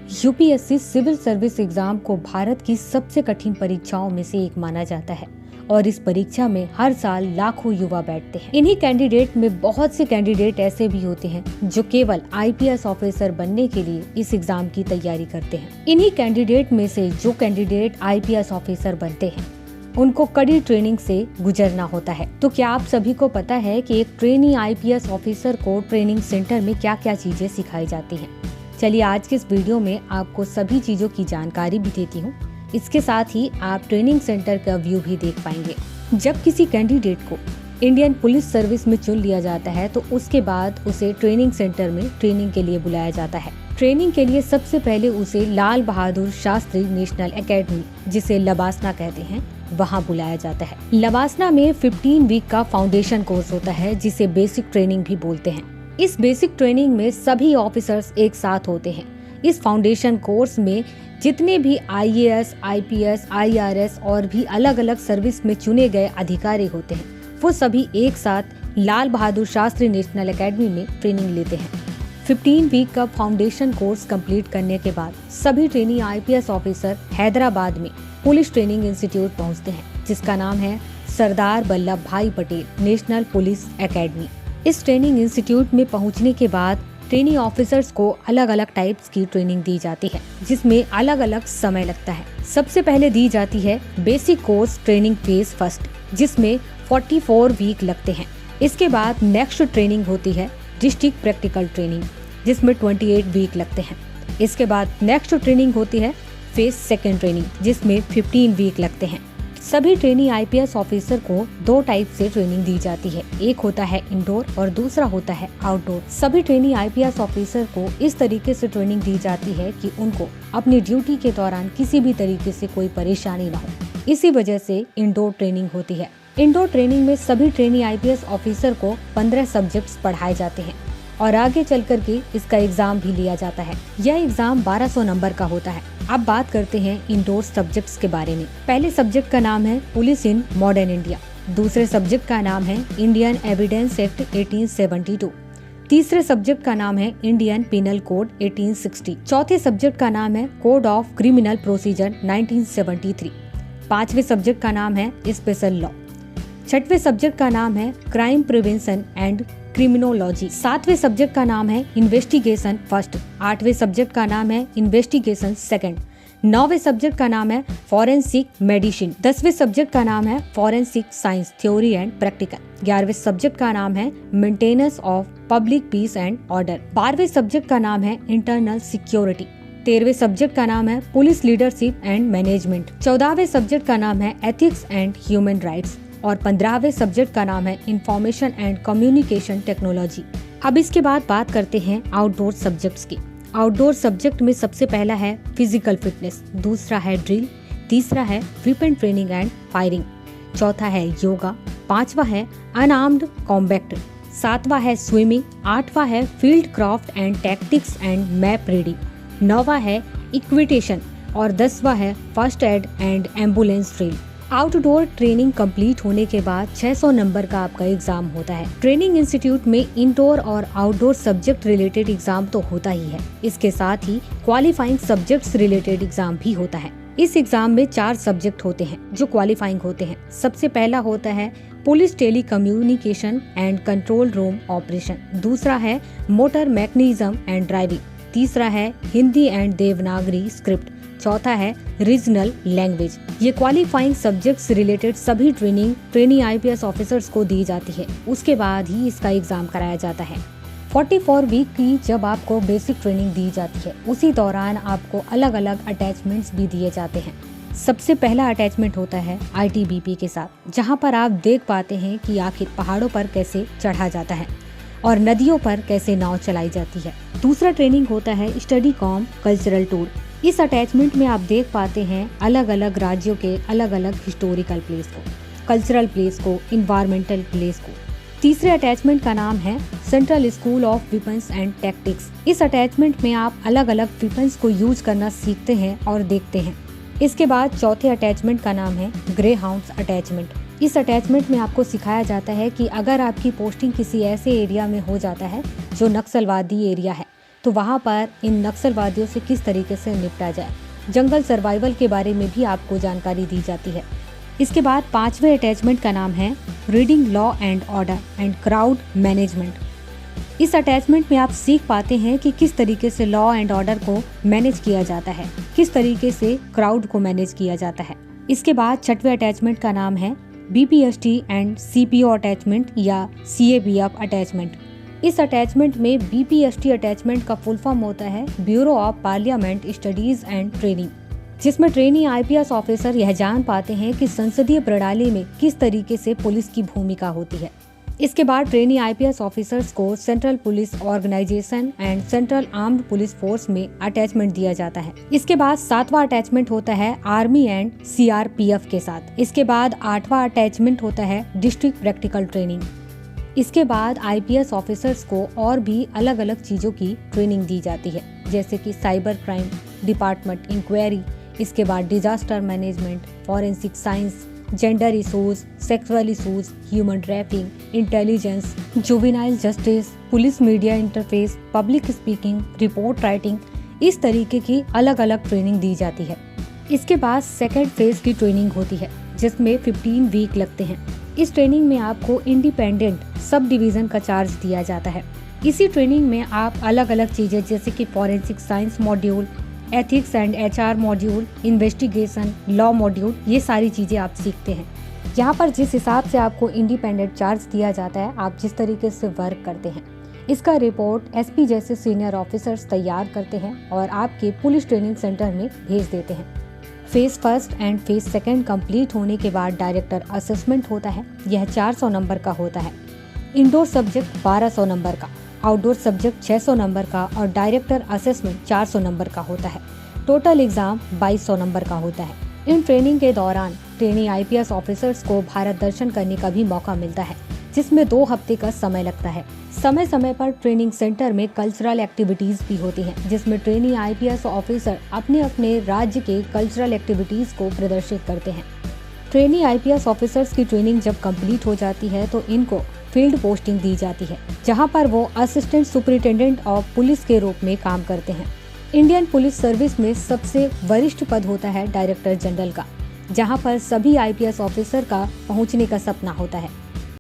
UPSC civil service exam को भारत की सबसे कठिन परीक्षाओं में से एक माना जाता है और इस परीक्षा में हर साल लाखों युवा बैठते हैं। इन्हीं कैंडिडेट में बहुत से कैंडिडेट ऐसे भी होते हैं जो केवल आईपीएस ऑफिसर बनने के लिए इस एग्जाम की तैयारी करते हैं। इन्हीं कैंडिडेट में से जो कैंडिडेट आईपीएस ऑफिसर बनते हैं उनको कड़ी ट्रेनिंग से गुजरना होता है। तो क्या आप सभी को पता है कि एक ट्रेनी आईपीएस ऑफिसर को ट्रेनिंग सेंटर में क्या क्या चीजें सिखाई जाती हैं? चलिए आज के इस वीडियो में आपको सभी चीजों की जानकारी भी देती हूँ। इसके साथ ही आप ट्रेनिंग सेंटर का व्यू भी देख पाएंगे। जब किसी कैंडिडेट को इंडियन पुलिस सर्विस में चुन लिया जाता है तो उसके बाद उसे ट्रेनिंग सेंटर में ट्रेनिंग के लिए बुलाया जाता है। ट्रेनिंग के लिए सबसे पहले उसे लाल बहादुर शास्त्री नेशनल एकेडमी, जिसे लबासना कहते हैं, वहाँ बुलाया जाता है। लबासना में 15 वीक का फाउंडेशन कोर्स होता है जिसे बेसिक ट्रेनिंग भी बोलते हैं। इस बेसिक ट्रेनिंग में सभी ऑफिसर्स एक साथ होते हैं। इस फाउंडेशन कोर्स में जितने भी आईएएस, आईपीएस, आईआरएस और भी अलग अलग सर्विस में चुने गए अधिकारी होते हैं, वो सभी एक साथ लाल बहादुर शास्त्री नेशनल एकेडमी में ट्रेनिंग लेते हैं। 15 वीक का फाउंडेशन कोर्स कंप्लीट करने के बाद सभी ट्रेनी आईपीएस ऑफिसर हैदराबाद में पुलिस ट्रेनिंग इंस्टीट्यूट पहुंचते हैं, जिसका नाम है सरदार वल्लभ भाई पटेल नेशनल पुलिस एकेडमी। इस ट्रेनिंग इंस्टीट्यूट में पहुंचने के बाद ट्रेनी ऑफिसर्स को अलग अलग टाइप्स की ट्रेनिंग दी जाती है, जिसमें अलग अलग समय लगता है। सबसे पहले दी जाती है basic course training phase first, जिसमें 44 वीक लगते हैं। इसके बाद नेक्स्ट ट्रेनिंग होती है डिस्ट्रिक्ट प्रैक्टिकल ट्रेनिंग, जिसमें 28 वीक लगते हैं। इसके बाद नेक्स्ट ट्रेनिंग होती है फेज सेकेंड ट्रेनिंग, जिसमें 15 वीक लगते हैं। सभी ट्रेनी आईपीएस ऑफिसर को 2 टाइप से ट्रेनिंग दी जाती है, एक होता है इंडोर और दूसरा होता है आउटडोर। सभी ट्रेनी आईपीएस ऑफिसर को इस तरीके से ट्रेनिंग दी जाती है कि उनको अपनी ड्यूटी के दौरान किसी भी तरीके से कोई परेशानी ना हो। इसी वजह से इंडोर ट्रेनिंग होती है। इंडोर ट्रेनिंग में सभी ट्रेनी आईपीएस ऑफिसर को 15 सब्जेक्ट्स पढ़ाए जाते हैं और आगे चल कर के इसका एग्जाम भी लिया जाता है। यह एग्जाम 1200 नंबर का होता है। अब बात करते हैं इंडोर सब्जेक्ट्स के बारे में। पहले सब्जेक्ट का नाम है पुलिस इन मॉडर्न इंडिया। दूसरे सब्जेक्ट का नाम है इंडियन एविडेंस एक्ट 1872। तीसरे सब्जेक्ट का नाम है इंडियन पिनल कोड 1860। चौथे सब्जेक्ट का नाम है कोड ऑफ क्रिमिनल प्रोसीजर 1973। पांचवे सब्जेक्ट का नाम है स्पेशल लॉ। छठवें सब्जेक्ट का नाम है क्राइम प्रिवेंशन एंड क्रिमिनोलॉजी। सातवें सब्जेक्ट का नाम है इन्वेस्टिगेशन फर्स्ट। आठवें सब्जेक्ट का नाम है इन्वेस्टिगेशन सेकंड। नौवें सब्जेक्ट का नाम है फॉरेंसिक मेडिसिन। 10वें सब्जेक्ट का नाम है forensic science theory and practical. 11वें सब्जेक्ट का नाम है maintenance of public peace and order. 12वें सब्जेक्ट का नाम है इंटरनल सिक्योरिटी। 13वें सब्जेक्ट का नाम है पुलिस लीडरशिप एंड मैनेजमेंट। 14वें सब्जेक्ट का नाम है एथिक्स एंड ह्यूमन राइट्स और 15वें सब्जेक्ट का नाम है इंफॉर्मेशन एंड कम्युनिकेशन टेक्नोलॉजी। अब इसके बाद बात करते हैं आउटडोर सब्जेक्ट्स की। आउटडोर सब्जेक्ट में सबसे पहला है फिजिकल फिटनेस, दूसरा है ड्रिल, तीसरा है वेपन ट्रेनिंग एंड फायरिंग, चौथा है योगा, पांचवा है अनआर्म्ड कॉम्बैट, सातवां है स्विमिंग, आठवां है field craft and tactics and map reading, नौवां है इक्विटेशन और 10वां है first aid and ambulance drill. Outdoor training complete होने के बाद 600 नंबर का आपका एग्जाम होता है। ट्रेनिंग इंस्टीट्यूट में इंडोर और आउटडोर सब्जेक्ट रिलेटेड एग्जाम तो होता ही है, इसके साथ ही क्वालिफाइंग सब्जेक्ट्स रिलेटेड एग्जाम भी होता है। इस एग्जाम में 4 सब्जेक्ट होते हैं जो क्वालिफाइंग होते हैं। सबसे पहला होता है police telecommunication and control room operation, दूसरा है मोटर मैकेनिज्म एंड ड्राइविंग, तीसरा है हिंदी एंड देवनागरी स्क्रिप्ट, चौथा है रीजनल लैंग्वेज। ये क्वालिफाइंग सब्जेक्ट्स रिलेटेड सभी ट्रेनी आईपीएस ऑफिसर्स को दी जाती है। उसके बाद ही इसका एग्जाम कराया जाता है। 44 वीक की जब आपको बेसिक ट्रेनिंग दी जाती है, उसी दौरान आपको अलग अलग अटैचमेंट्स भी दिए जाते हैं। सबसे पहला अटैचमेंट होता है आईटीबीपी के साथ, जहाँ पर आप देख पाते हैं कि आखिर पहाड़ों पर कैसे चढ़ा जाता है और नदियों पर कैसे नाव चलाई जाती है। दूसरा ट्रेनिंग होता है स्टडी कॉम कल्चरल टूर। इस अटैचमेंट में आप देख पाते हैं अलग अलग राज्यों के अलग अलग हिस्टोरिकल प्लेस को, कल्चरल प्लेस को, इन्वायरमेंटल प्लेस को। तीसरे अटैचमेंट का नाम है central school of weapons and tactics. इस अटैचमेंट में आप अलग अलग वेपन्स को यूज करना सीखते हैं और देखते हैं। इसके बाद चौथे अटैचमेंट का नाम है ग्रे हाउंड्स अटैचमेंट। इस अटैचमेंट में आपको सिखाया जाता है कि अगर आपकी पोस्टिंग किसी ऐसे एरिया में हो जाता है जो नक्सलवादी एरिया है, तो वहाँ पर इन नक्सलवादियों से किस तरीके से निपटा जाए। जंगल सर्वाइवल के बारे में भी आपको जानकारी दी जाती है। इसके बाद 5वें अटैचमेंट का नाम है reading law and order and crowd management. इस अटैचमेंट में आप सीख पाते हैं कि किस तरीके से लॉ एंड ऑर्डर को मैनेज किया जाता है, किस तरीके से क्राउड को मैनेज किया जाता है। इसके बाद 6वें अटैचमेंट का नाम है BPST एंड CPO अटैचमेंट या CABF अटैचमेंट। इस अटैचमेंट में BPST अटैचमेंट का फुल फॉर्म होता है bureau of parliament studies and training, जिसमें ट्रेनी IPS ऑफिसर यह जान पाते हैं कि संसदीय प्रणाली में किस तरीके से पुलिस की भूमिका होती है। इसके बाद ट्रेनी IPS ऑफिसर्स को central police organisation and central armed police force में अटैचमेंट दिया जाता है। इसके बाद 7वां अटैचमेंट होता है आर्मी एंड CRPF के साथ। इसके बाद 8वां अटैचमेंट होता है डिस्ट्रिक्ट प्रैक्टिकल ट्रेनिंग। इसके बाद IPS ऑफिसर्स को और भी अलग अलग चीजों की ट्रेनिंग दी जाती है, जैसे कि साइबर क्राइम डिपार्टमेंट इंक्वायरी, इसके बाद disaster management, forensic science, gender issues, sexual issues, human trafficking, intelligence, juvenile justice, police media interface, public speaking, report writing, इस तरीके की अलग अलग ट्रेनिंग दी जाती है। इसके बाद सेकेंड फेज की ट्रेनिंग होती है, जिसमें 15 वीक लगते हैं। इस ट्रेनिंग में आपको इंडिपेंडेंट सब डिवीजन का चार्ज दिया जाता है। इसी ट्रेनिंग में आप अलग अलग चीजें जैसे कि forensic science module, ethics and HR module, investigation, law module, ये सारी चीजें आप सीखते हैं। यहाँ पर जिस हिसाब से आपको इंडिपेंडेंट चार्ज दिया जाता है, आप जिस तरीके से वर्क करते हैं, इसका रिपोर्ट SP जैसे सीनियर ऑफिसर्स तैयार करते हैं और आपके पुलिस ट्रेनिंग सेंटर में भेज देते हैं। Phase first and phase second complete होने के बाद डायरेक्टर असेसमेंट होता है। यह 400 नंबर का होता है। इंडोर सब्जेक्ट 1200 नंबर का, आउटडोर सब्जेक्ट 600 नंबर का और डायरेक्टर असेसमेंट 400 नंबर का होता है। टोटल एग्जाम 2200 नंबर का होता है। इन ट्रेनिंग के दौरान ट्रेनी IPS ऑफिसर्स को भारत दर्शन करने का भी मौका मिलता है, जिसमें 2 हफ्ते का समय लगता है। समय समय पर ट्रेनिंग सेंटर में कल्चरल एक्टिविटीज भी होती हैं, जिसमें ट्रेनी IPS ऑफिसर अपने अपने राज्य के कल्चरल एक्टिविटीज को प्रदर्शित करते हैं। ट्रेनी IPS ऑफिसर्स की ट्रेनिंग जब कंप्लीट हो जाती है तो इनको फील्ड पोस्टिंग दी जाती है, जहां पर वो असिस्टेंट सुपरिटेंडेंट ऑफ पुलिस के रूप में काम करते हैं। इंडियन पुलिस सर्विस में सबसे वरिष्ठ पद होता है डायरेक्टर जनरल का, जहां पर सभी IPS ऑफिसर का पहुंचने का सपना होता है।